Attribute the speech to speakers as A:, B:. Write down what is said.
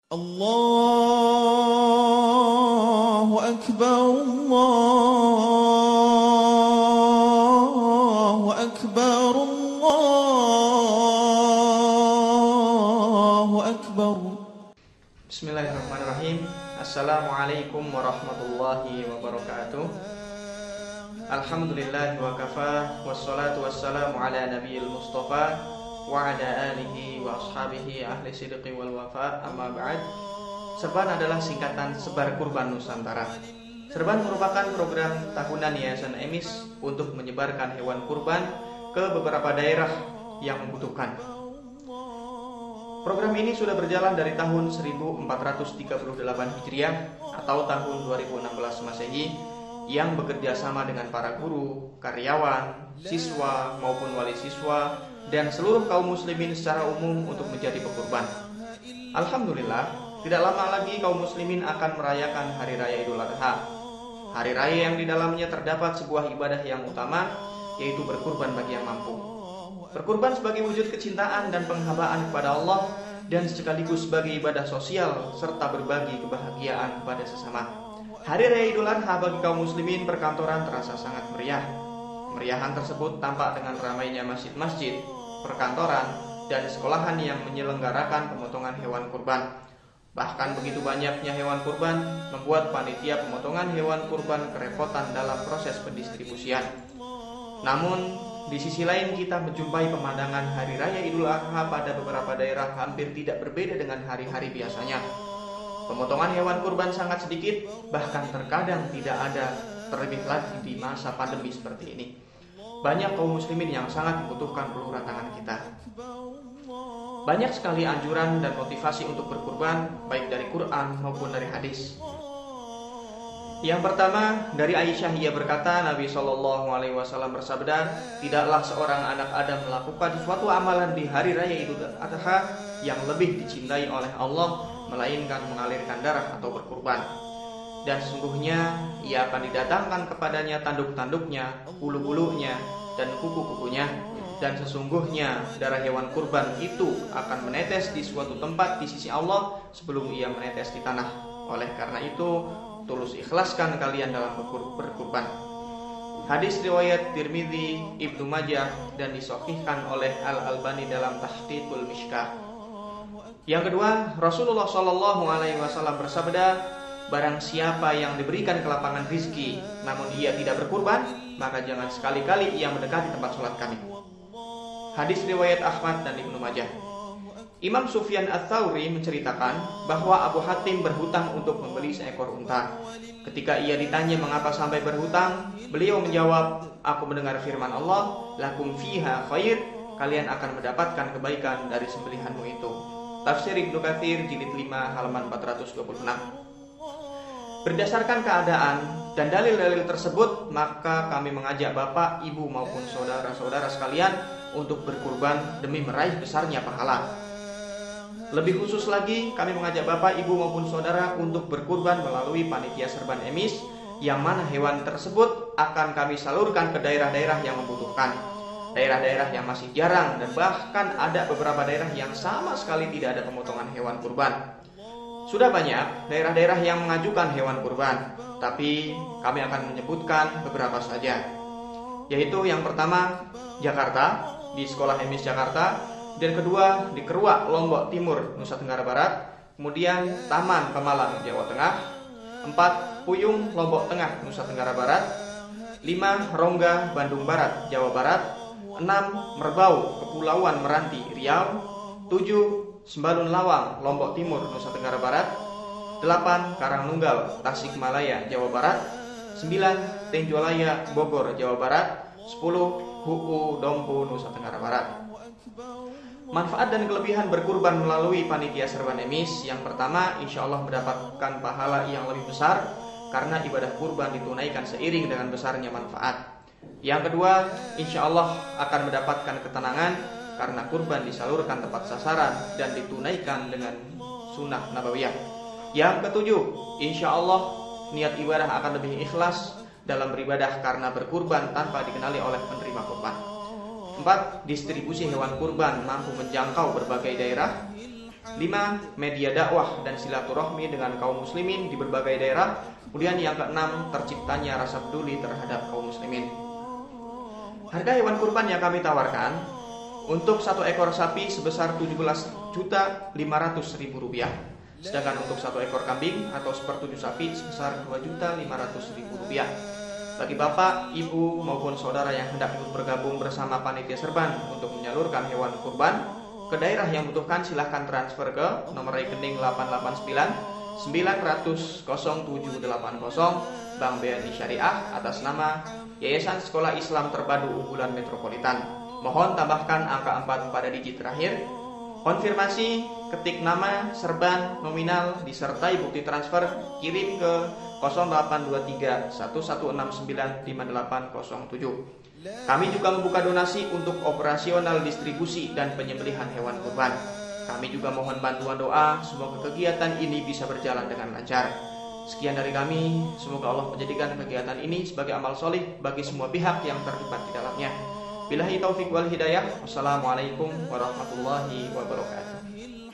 A: Allahu Akbar, Allahu Akbar, Allahu Akbar.
B: Bismillahirrahmanirrahim. Assalamualaikum warahmatullahi wabarakatuh. Alhamdulillah wa kafa, wassalatu wassalamu ala nabiyil mustafa wa ala alihi wa ashabihi ahli sidqi wal wafa, amma ba'd. Serban adalah singkatan Sebar Kurban Nusantara. Serban merupakan program tahunan Yayasan EMIS untuk menyebarkan hewan kurban ke beberapa daerah yang membutuhkan. Program ini sudah berjalan dari tahun 1438 Hijriah atau tahun 2016 Masehi, yang bekerja sama dengan para guru, karyawan, siswa maupun wali siswa dan seluruh kaum muslimin secara umum untuk menjadi pekurban. Alhamdulillah, tidak lama lagi kaum muslimin akan merayakan Hari Raya Idul Adha. Hari raya yang di dalamnya terdapat sebuah ibadah yang utama, yaitu berkurban bagi yang mampu. Berkurban sebagai wujud kecintaan dan penghambaan kepada Allah, dan sekaligus sebagai ibadah sosial serta berbagi kebahagiaan pada sesama. Hari Raya Idul Adha bagi kaum muslimin perkantoran terasa sangat meriah. Meriahan tersebut tampak dengan ramainya masjid-masjid, perkantoran, dan sekolahan yang menyelenggarakan pemotongan hewan kurban. Bahkan begitu banyaknya hewan kurban membuat panitia pemotongan hewan kurban kerepotan dalam proses pendistribusian. Namun, di sisi lain kita menjumpai pemandangan Hari Raya Idul Adha pada beberapa daerah hampir tidak berbeda dengan hari-hari biasanya. Pemotongan hewan kurban sangat sedikit, bahkan terkadang tidak ada, terlebih lagi di masa pandemi seperti ini. Banyak kaum muslimin yang sangat membutuhkan uluran tangan kita. Banyak sekali anjuran dan motivasi untuk berkurban, baik dari Quran maupun dari hadis. Yang pertama, dari Aisyah, ia berkata, Nabi SAW bersabda, tidaklah seorang anak Adam melakukan suatu amalan di Hari Raya Idul Adha yang lebih dicintai oleh Allah, melainkan mengalirkan darah atau berkurban. Dan sesungguhnya ia akan didatangkan kepadanya tanduk-tanduknya, bulu-bulunya, dan kuku-kukunya. Dan sesungguhnya darah hewan kurban itu akan menetes di suatu tempat di sisi Allah sebelum ia menetes di tanah. Oleh karena itu, tulus ikhlaskan kalian dalam berkurban. Hadis riwayat Tirmidzi, Ibnu Majah, dan disahihkan oleh Al-Albani dalam Tahqiqul Mishkah. Yang kedua, Rasulullah SAW bersabda, barang siapa yang diberikan kelapangan rizki namun ia tidak berkurban, maka jangan sekali-kali ia mendekati tempat sholat kami. Hadis riwayat Ahmad dan Ibnu Majah. Imam Sufyan Ats-Tsauri menceritakan bahwa Abu Hatim berhutang untuk membeli seekor unta. Ketika ia ditanya mengapa sampai berhutang, beliau menjawab, aku mendengar firman Allah, lakum fiha khair, kalian akan mendapatkan kebaikan dari sembelihanmu itu. Tafsir Ibnu Katsir jilid 5 halaman 426. Berdasarkan keadaan dan dalil-dalil tersebut, maka kami mengajak bapak, ibu maupun saudara-saudara sekalian untuk berkurban demi meraih besarnya pahala. Lebih khusus lagi, kami mengajak bapak, ibu maupun saudara untuk berkurban melalui panitia Serban EMIS, yang mana hewan tersebut akan kami salurkan ke daerah-daerah yang membutuhkan. Daerah-daerah yang masih jarang, dan bahkan ada beberapa daerah yang sama sekali tidak ada pemotongan hewan kurban. Sudah banyak daerah-daerah yang mengajukan hewan kurban, tapi kami akan menyebutkan beberapa saja. Yaitu yang pertama, Jakarta, di Sekolah EMIS Jakarta. Dan kedua, di Keruak, Lombok Timur, Nusa Tenggara Barat. Kemudian Taman Pemalang, Jawa Tengah. 4, Puyung, Lombok Tengah, Nusa Tenggara Barat. 5, Rongga, Bandung Barat, Jawa Barat. 6, Merbau, Kepulauan Meranti, Riau. 7, Sembalun Lawang, Lombok Timur, Nusa Tenggara Barat. 8, Karangnunggal, Tasikmalaya, Jawa Barat. 9, Tenjolaya, Bogor, Jawa Barat. 10, Hu'u, Dompu, Nusa Tenggara Barat. Manfaat dan kelebihan berkurban melalui panitia Serban EMIS. Yang pertama, insya Allah mendapatkan pahala yang lebih besar karena ibadah kurban ditunaikan seiring dengan besarnya manfaat. Yang kedua, insya Allah akan mendapatkan ketenangan karena kurban disalurkan tepat sasaran dan ditunaikan dengan sunnah nabawiyah. Yang ketujuh, insya Allah niat ibadah akan lebih ikhlas dalam beribadah karena berkurban tanpa dikenali oleh penerima kurban. 4. Distribusi hewan kurban mampu menjangkau berbagai daerah. 5. Media dakwah dan silaturahmi dengan kaum muslimin di berbagai daerah. Kemudian yang ke-6, terciptanya rasa peduli terhadap kaum muslimin. Harga hewan kurban yang kami tawarkan untuk satu ekor sapi sebesar Rp17.500.000, sedangkan untuk satu ekor kambing atau sepertujuh sapi sebesar Rp2.500.000. Bagi bapak, ibu maupun saudara yang hendak ikut bergabung bersama panitia serban untuk menyalurkan hewan kurban ke daerah yang membutuhkan, silahkan transfer ke nomor rekening 889 900 0780 Bank BNI Syariah atas nama Yayasan Sekolah Islam Terpadu Unggulan Metropolitan. Mohon tambahkan angka 4 pada digit terakhir. Konfirmasi, ketik nama, serban, nominal, disertai bukti transfer, kirim ke 0823 1169 5807. Kami juga membuka donasi untuk operasional distribusi dan penyembelihan hewan kurban. Kami juga mohon bantuan doa, semoga kegiatan ini bisa berjalan dengan lancar. Sekian dari kami, semoga Allah menjadikan kegiatan ini sebagai amal solih bagi semua pihak yang terlibat di dalamnya. Billahi taufiq wal hidayah. Wassalamualaikum warahmatullahi wabarakatuh.